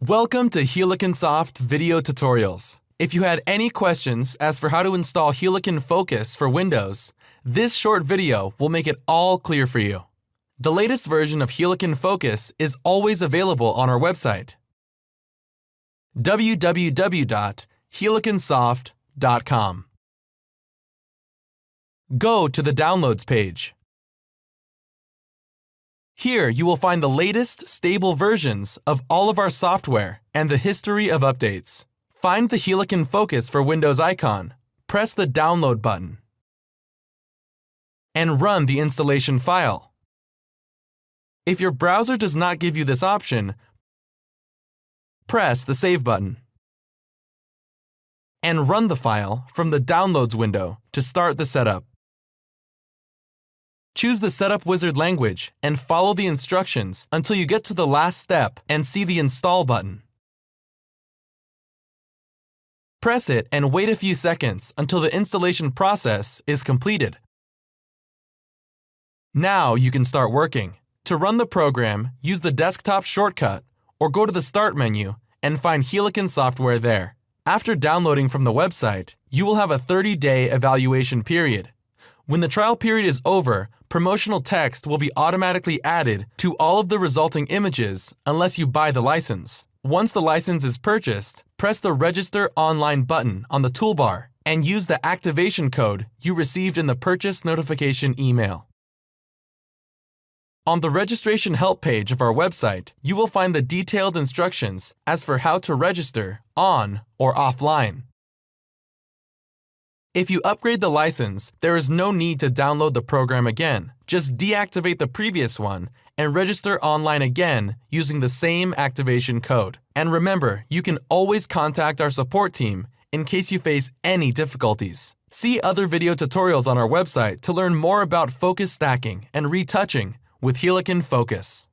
Welcome to Helicon Soft Video Tutorials. If you had any questions as for how to install Helicon Focus for Windows, this short video will make it all clear for you. The latest version of Helicon Focus is always available on our website, www.heliconsoft.com. Go to the Downloads page. Here you will find the latest stable versions of all of our software and the history of updates. Find the Helicon Focus for Windows icon, press the Download button, and run the installation file. If your browser does not give you this option, press the Save button and run the file from the Downloads window to start the setup. Choose the Setup Wizard language and follow the instructions until you get to the last step and see the Install button. Press it and wait a few seconds until the installation process is completed. Now you can start working. To run the program, use the desktop shortcut or go to the Start menu and find Helicon software there. After downloading from the website, you will have a 30-day evaluation period. When the trial period is over, promotional text will be automatically added to all of the resulting images unless you buy the license. Once the license is purchased, press the Register Online button on the toolbar and use the activation code you received in the purchase notification email. On the registration help page of our website, you will find the detailed instructions as for how to register on or offline. If you upgrade the license, there is no need to download the program again. Just deactivate the previous one and register online again using the same activation code. And remember, you can always contact our support team in case you face any difficulties. See other video tutorials on our website to learn more about focus stacking and retouching with Helicon Focus.